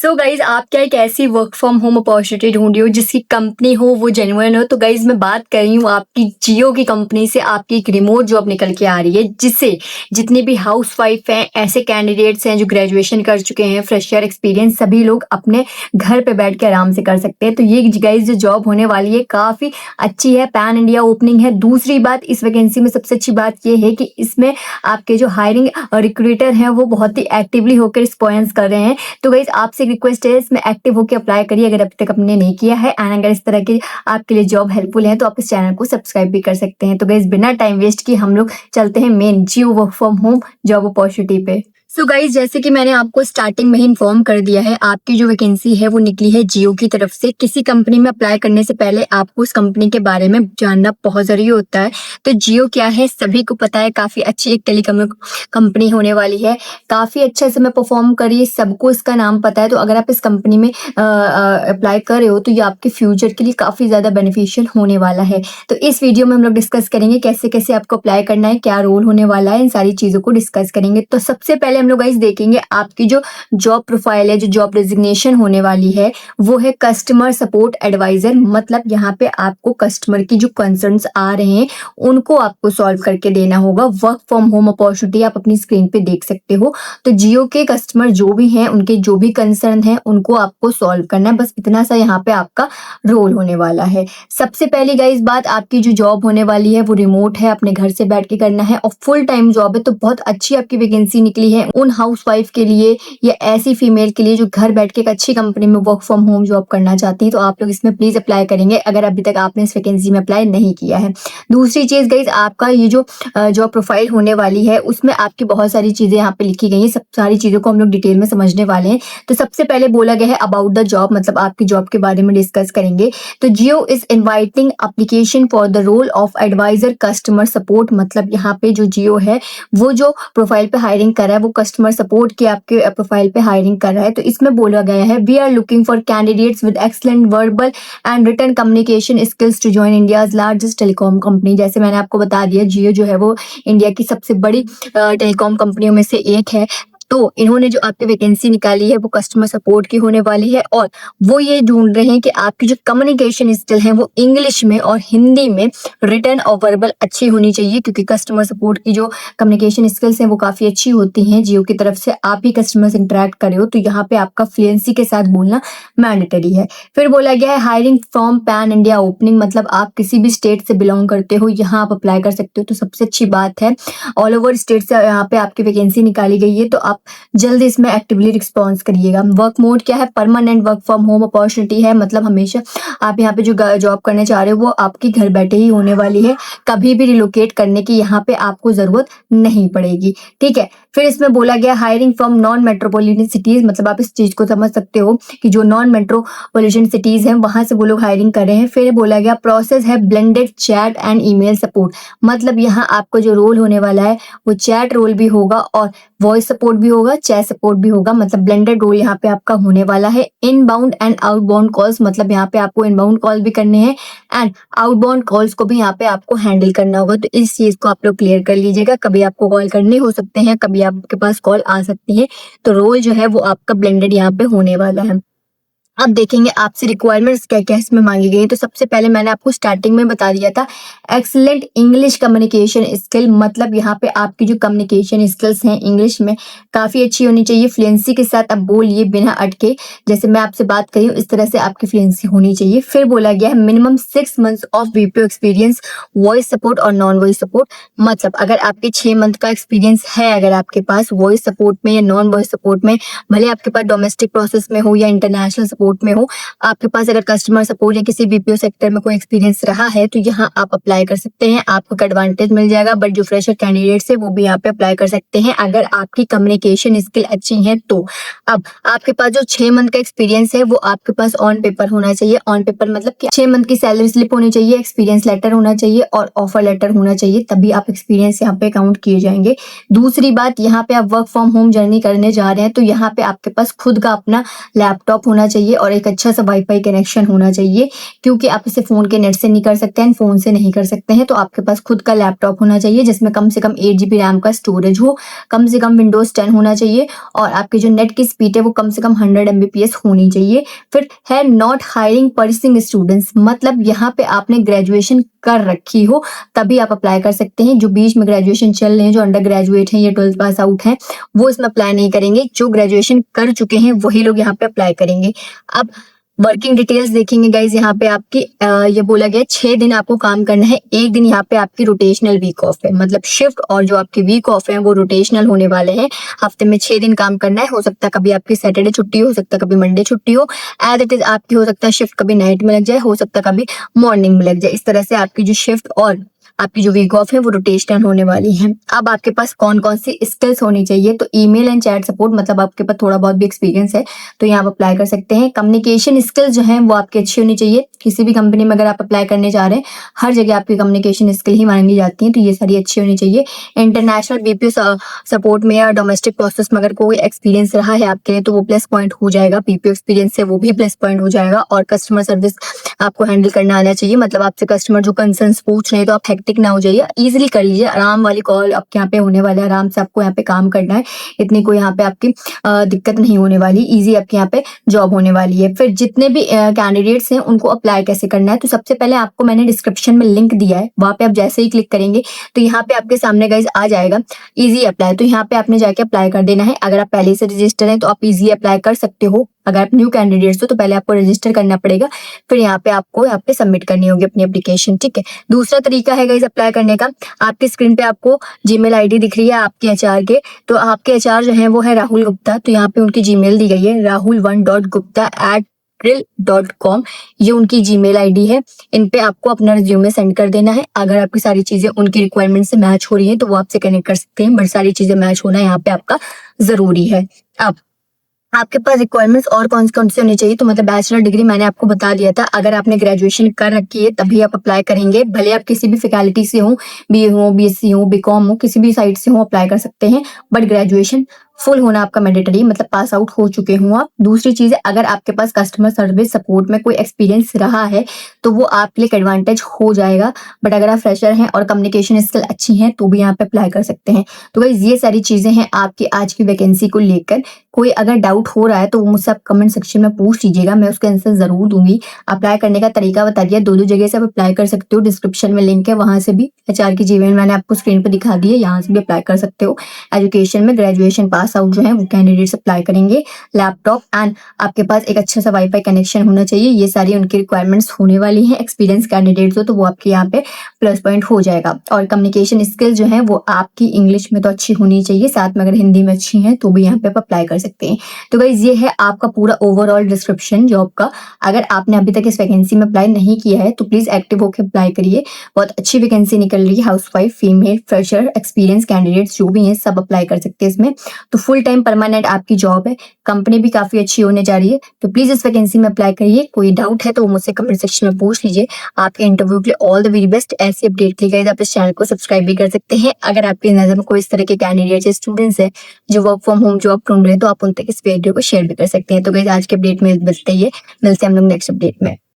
So guys आप क्या एक ऐसी वर्क फ्रॉम होम अपॉर्चुनिटी ढूंढ रही हो जिसकी कंपनी हो वो जेन्युइन हो। तो गाइज मैं बात कर रही हूँ आपकी जियो की कंपनी से। आपकी एक रिमोट जॉब निकल के आ रही है जिससे जितने भी हाउस वाइफ हैं, ऐसे कैंडिडेट्स हैं जो ग्रेजुएशन कर चुके हैं, फ्रेशर एक्सपीरियंस, सभी लोग अपने घर पे बैठ के आराम से कर सकते हैं। तो ये गाइज जो जॉब होने वाली है काफ़ी अच्छी है, पैन इंडिया ओपनिंग है। दूसरी बात, इस वैकेंसी में सबसे अच्छी बात ये है कि इसमें आपके जो हायरिंग रिक्रूटर हैं वो बहुत ही एक्टिवली होकर रिस्पॉन्स कर रहे हैं। तो गाइज आपसे रिक्वेस्ट है इसमें एक्टिव होकर अप्लाई करिए अगर अभी तक आपने नहीं किया है। एंड अगर इस तरह की आपके लिए जॉब हेल्पफुल है तो आप इस चैनल को सब्सक्राइब भी कर सकते हैं। तो गाइज बिना टाइम वेस्ट किए हम लोग चलते हैं main Jio work from home job opportunity पे। सो गाइज जैसे कि मैंने आपको स्टार्टिंग में ही इन्फॉर्म कर दिया है, आपकी जो वैकेंसी है वो निकली है जियो की तरफ से। किसी कंपनी में अप्लाई करने से पहले आपको उस कंपनी के बारे में जानना बहुत जरूरी होता है। तो जियो क्या है सभी को पता है, काफी अच्छी एक टेलीकॉम कंपनी होने वाली है, काफी अच्छा समय परफॉर्म करिए, सबको इसका नाम पता है। तो अगर आप इस कंपनी में अप्लाई कर रहे हो तो ये आपके फ्यूचर के लिए काफी ज्यादा बेनिफिशियल होने वाला है। तो इस वीडियो में हम लोग डिस्कस करेंगे कैसे कैसे आपको अप्लाई करना है, क्या रोल होने वाला है, इन सारी चीजों को डिस्कस करेंगे। तो सबसे पहले हम लोग गाइस देखेंगे आपकी जो जॉब प्रोफाइल है, जो जॉब डेजिग्नेशन होने वाली है वो है कस्टमर सपोर्ट एडवाइजर। मतलब यहाँ पे आपको कस्टमर की जो कंसर्न्स आ रहे हैं उनको आपको सॉल्व करके देना होगा। वर्क फ्रॉम होम अपॉर्चुनिटी आप अपनी स्क्रीन पे देख सकते हो। तो जियो के कस्टमर जो भी हैं, उनके जो भी कंसर्न है उनको आपको सॉल्व करना है, बस इतना सा यहाँ पे आपका रोल होने वाला है। सबसे पहली गाइस बात, आपकी जो जॉब होने वाली है वो रिमोट है, अपने घर से बैठ के करना है और फुल टाइम जॉब है। तो बहुत अच्छी आपकी वैकेंसी निकली है उन हाउस वाइफ के लिए या ऐसी फीमेल के लिए जो घर बैठ के एक अच्छी कंपनी में वर्क फ्रॉम होम जॉब करना चाहती है। तो आप लोग इसमें प्लीज अप्लाई करेंगे अगर अभी तक आपने इस वैकेंसी में अप्लाई नहीं किया है। दूसरी चीज गाइस, आपका ये जो जॉब प्रोफाइल होने वाली है उसमें आपकी बहुत सारी चीजें यहाँ पे लिखी गई है। सब सारी चीजों को हम लोग डिटेल में समझने वाले हैं। तो सबसे पहले बोला गया है अबाउट द जॉब, मतलब आपकी जॉब के बारे में डिस्कस करेंगे। तो Jio is inviting application for the role of advisor customer support. मतलब यहाँ पे जो जियो है वो जो प्रोफाइल पे हायरिंग कर रहा है वो कस्टमर सपोर्ट की आपके प्रोफाइल पे हायरिंग कर रहा है। तो इसमें बोला गया है we are looking for candidates with excellent verbal and written communication skills to join India's largest telecom company. जैसे मैंने आपको बता दिया जियो जो है वो इंडिया की सबसे बड़ी टेलीकॉम कंपनियों में से एक है। तो इन्होंने जो आपकी वैकेंसी निकाली है वो कस्टमर सपोर्ट की होने वाली है और वो ये ढूंढ रहे हैं कि आपकी जो कम्युनिकेशन स्किल है वो इंग्लिश में और हिंदी में रिटन और वर्बल अच्छी होनी चाहिए, क्योंकि कस्टमर सपोर्ट की जो कम्युनिकेशन स्किल्स हैं वो काफ़ी अच्छी होती हैं। जियो की तरफ से आप ही कस्टमर से इंटरेक्ट कर रहे हो तो यहाँ पे आपका फ्लुएंसी के साथ बोलना मैंडेटरी है। फिर बोला गया है hiring from pan India opening. मतलब आप किसी भी स्टेट से बिलोंग करते हो यहाँ आप अप्लाई कर सकते हो, तो सबसे अच्छी बात है। ऑल ओवर स्टेट से यहाँ पे आपकी वैकेंसी निकाली गई है तो आप जल्दी इसमें एक्टिवली रिस्पॉन्स करिएगा। वर्क मोड क्या है, permanent work from home opportunity है। मतलब हमेशा आप यहाँ पे जो जॉब करने चाह रहे हो वो आपकी घर बैठे ही होने वाली है, कभी भी रिलोकेट करने की यहाँ पे आपको जरूरत नहीं पड़ेगी। ठीक है। फिर इसमें बोला गया hiring from non metropolitan cities. मतलब आप इस चीज को समझ सकते हो कि जो नॉन मेट्रोपॉलिटन सिटीज हैं वहां से वो लोग हायरिंग कर रहे हैं। फिर बोला गया प्रोसेस है blended chat and email support. मतलब यहाँ आपका जो रोल होने वाला है वो चैट रोल भी होगा और वॉइस सपोर्ट भी होगा, चैट सपोर्ट भी होगा। मतलब ब्लेंडेड रोल यहाँ पे आपका होने वाला है। इनबाउंड एंड आउटबाउंड कॉल्स, मतलब यहाँ पे आपको इनबाउंड कॉल भी करने हैं एंड आउटबाउंड कॉल्स को भी यहाँ पे आपको हैंडल करना होगा। तो इस चीज को आप लोग क्लियर कर लीजिएगा, कभी आपको कॉल करने हो सकते हैं, कभी आपके पास कॉल आ सकती है। तो रोल जो है वो आपका ब्लेंडेड यहाँ पे होने वाला है। अब देखेंगे आपसे रिक्वायरमेंट्स क्या क्या इसमें मांगी गई। तो सबसे पहले मैंने आपको स्टार्टिंग में बता दिया था एक्सीलेंट इंग्लिश कम्युनिकेशन स्किल। मतलब यहाँ पे आपकी जो कम्युनिकेशन स्किल्स हैं इंग्लिश में काफ़ी अच्छी होनी चाहिए। फ्लुएंसी के साथ आप बोलिए बिना अटके, जैसे मैं आपसे बात करी हूँ इस तरह से आपकी फ्लुएंसी होनी चाहिए। फिर बोला गया है minimum 6 months of BPO experience, voice support और नॉन वॉइस सपोर्ट। मतलब अगर आपके 6 मंथ का एक्सपीरियंस है अगर आपके पास वॉइस सपोर्ट में या नॉन वॉइस सपोर्ट में, भले आपके पास डोमेस्टिक प्रोसेस में हो या इंटरनेशनल सपोर्ट में हो, आपके पास अगर कस्टमर सपोर्ट या किसी बीपीओ सेक्टर में कोई एक्सपीरियंस रहा है तो यहाँ आप अप्लाई कर सकते हैं, आपको एडवांटेज मिल जाएगा। बट जो फ्रेशर कैंडिडेट्स है वो भी यहाँ पे अप्लाई कर सकते हैं अगर आपकी कम्युनिकेशन स्किल अच्छी है तो। अब आपके पास जो 6 मंथ का एक्सपीरियंस है वो आपके पास ऑन पेपर होना चाहिए। ऑन पेपर मतलब कि 6 मंथ की सैलरी स्लिप होनी चाहिए, एक्सपीरियंस लेटर होना चाहिए और ऑफर लेटर होना चाहिए, तभी आप एक्सपीरियंस यहाँ पे काउंट किए जाएंगे। दूसरी बात, यहाँ पे आप वर्क फ्रॉम होम जर्नी करने जा रहे हैं तो यहाँ पे आपके पास खुद का अपना लैपटॉप होना चाहिए चाहिए और एक अच्छा सा वाईफाई कनेक्शन होना चाहिए, क्योंकि आप इसे फ़ोन के नेट से नहीं कर सकते हैं, फ़ोन से नहीं कर सकते हैं। तो आपके पास खुद का लैपटॉप होना चाहिए जिसमें कम से कम 8 GB रैम का स्टोरेज हो, कम से कम विंडोज़ 10 होना चाहिए और आपकी जो नेट की स्पीड है वो कम से कम 100 Mbps होनी चाहिए। फिर है नॉट हायरिंग पर्सिंग स्टूडेंट्स, मतलब यहाँ पे आपने ग्रेजुएशन कर रखी हो तभी आप अप्लाई कर सकते हैं। जो बीच में ग्रेजुएशन चल रहे हैं, जो अंडर ग्रेजुएट हैं या 12th पास आउट हैं, वो इसमें अप्लाई नहीं करेंगे। जो ग्रेजुएशन कर चुके हैं वही लोग यहाँ पे अप्लाई करेंगे। अब वर्किंग डिटेल्स देखेंगे गाइज, यहाँ पे आपकी ये बोला गया 6 दिन आपको काम करना है, 1 दिन यहाँ पे आपकी रोटेशनल वीक ऑफ है, मतलब शिफ्ट और जो आपके वीक ऑफ है वो रोटेशनल होने वाले हैं। हफ्ते में 6 दिन काम करना है, हो सकता है कभी आपकी सैटरडे छुट्टी हो सकता है कभी मंडे छुट्टी हो, एज इट इज आपकी हो सकता है शिफ्ट कभी नाइट में लग जाए, हो सकता है कभी मॉर्निंग में लग जाए। इस तरह से आपकी जो शिफ्ट और आपकी जो वीक ऑफ है वो रोटेशनल होने वाली है। अब आपके पास कौन कौन सी स्किल्स होनी चाहिए, तो ईमेल एंड चैट सपोर्ट, मतलब आपके पास थोड़ा बहुत भी एक्सपीरियंस है तो यहाँ आप अप्लाई कर सकते हैं। कम्युनिकेशन स्किल्स जो है वो आपकी अच्छी होनी चाहिए। किसी भी कंपनी में अगर आप अप्लाई करने जा रहे हैं, हर जगह आपकी कम्युनिकेशन स्किल ही मांगी जाती है, तो ये सारी अच्छी होनी चाहिए। इंटरनेशनल बीपीओ सपोर्ट में या डोमेस्टिक प्रोसेस में अगर कोई एक्सपीरियंस रहा है आपके लिए तो वो प्लस पॉइंट हो जाएगा, बीपीओ एक्सपीरियंस है वो भी प्लस पॉइंट हो जाएगा। और कस्टमर सर्विस आपको हैंडल करना आना चाहिए, मतलब आपसे कस्टमर जो कंसर्न्स पूछ रहे हैं तो आप हेक्टिक ना हो जाइए, इजीली कर लीजिए। आराम वाली कॉल आपके यहाँ पे होने वाला है, आराम से आपको यहाँ पे काम करना है, इतनी कोई यहाँ पे आपकी दिक्कत नहीं होने वाली, इजी आपके यहाँ पे जॉब होने वाली है। फिर जितने भी कैंडिडेट्स हैं उनको अप्लाई कैसे करना है, तो सबसे पहले आपको मैंने डिस्क्रिप्शन में लिंक दिया है, वहाँ पे आप जैसे ही क्लिक करेंगे तो यहाँ पे आपके सामने गाइज आ जाएगा इजी अप्लाई, तो यहाँ पे आपने जाके अप्लाई कर देना है। अगर आप पहले से रजिस्टर हैं तो आप इजी अप्लाई कर सकते हो, अगर आप न्यू कैंडिडेट्स हो तो पहले आपको रजिस्टर करना पड़ेगा, फिर यहाँ पे आपको यहाँ पे सबमिट करनी होगी अपनी एप्लीकेशन, ठीक है। दूसरा तरीका है गाइस अप्लाई करने का, आपकी स्क्रीन पे आपको जीमेल आईडी दिख रही है आपके एचआर के, तो आपके एचआर जो है वो है राहुल गुप्ता, तो यहाँ पे उनकी जीमेल दी गई है rahul1.gupta@gmail.com, ये उनकी जीमेल आईडी है। इन पे आपको अपना रिज्यूमे सेंड कर देना है। अगर आपकी सारी चीजें उनकी रिक्वायरमेंट से मैच हो रही है तो वो आपसे कनेक्ट कर सकते हैं, बट सारी चीजें मैच होना यहाँ पे आपका जरूरी है। अब आपके पास रिक्वायरमेंट्स और कौन से होनी चाहिए, तो मतलब बैचलर डिग्री मैंने आपको बता दिया था, अगर आपने ग्रेजुएशन कर रखी है तभी आप अप्लाई करेंगे, भले आप किसी भी फैकल्टी से हो, बीए हो, बीएससी हो, बीकॉम हो, किसी भी साइड से हो अप्लाई कर सकते हैं, बट ग्रेजुएशन फुल होना आपका मैंडेटरी, मतलब पास आउट हो चुके हो आप। दूसरी चीज है, अगर आपके पास कस्टमर सर्विस सपोर्ट में कोई एक्सपीरियंस रहा है तो वो आपके लिए एडवांटेज हो जाएगा, बट अगर आप फ्रेशर हैं और कम्युनिकेशन स्किल अच्छी हैं तो भी यहाँ पे अप्लाई कर सकते हैं। तो गाइस ये सारी चीजें हैं आपकी आज की वैकेंसी को लेकर। कोई अगर डाउट हो रहा है तो वो मुझसे आप कमेंट सेक्शन में पूछ लीजिएगा, मैं उसका आंसर जरूर दूंगी। अप्लाई करने का तरीका बता दिया, दो जगह से आप अप्लाई कर सकते हो, डिस्क्रिप्शन में लिंक है, वहां से भी एचआर की जीमेल मैंने आपको स्क्रीन पर दिखा दी है, यहाँ से भी अप्लाई कर सकते हो। एजुकेशन में ग्रेजुएशन पास आउट जो है वो कैंडिडेट्स अप्लाई करेंगे। लैपटॉप एंड आपके पास एक अच्छा सा वाईफाई कनेक्शन होना चाहिए, ये सारी उनकी रिक्वायरमेंट्स होने वाली हैं। एक्सपीरियंस कैंडिडेट्स हो तो वो आपके यहाँ पे प्लस पॉइंट हो जाएगा। और कम्युनिकेशन स्किल जो है वो आपकी इंग्लिश में तो अच्छी होनी चाहिए, साथ में अगर हिंदी में अच्छी है तो भी यहाँ पे आप अप्लाई कर सकते हैं। तो गाइस ये है आपका पूरा ओवरऑल डिस्क्रिप्शन जॉब का। अगर आपने अभी तक इस वैकेंसी में अप्लाई नहीं किया है तो प्लीज एक्टिव होकर अप्लाई करिए, बहुत अच्छी वैकेंसी निकल रही है। Housewife, female, fresher, experience candidates जो भी हैं सब अप्लाई कर सकते हैं इसमें। तो फुल टाइम परमानेंट आपकी जॉब है, कंपनी भी काफी अच्छी होने जा रही है, तो प्लीज इस वैकेंसी में अप्लाई करिए। कोई डाउट है तो मुझसे कमेंट सेक्शन में पूछ लीजिए। आपके इंटरव्यू के लिए ऑल द वेरी बेस्ट। ऐसी अपडेट के लिए आप इस चैनल को सब्सक्राइब भी कर सकते हैं। अगर आपकी नजर में कोई इस तरह के कैंडिडेट्स स्टूडेंट्स हैं जो वर्क फ्रॉम होम जॉब ढूंढ रहे हैं तो आप उन तक इस वीडियो को शेयर भी कर सकते हैं। तो गाइस आज के अपडेट में बस इतना ही है, मिलते हैं हम लोग नेक्स्ट अपडेट में।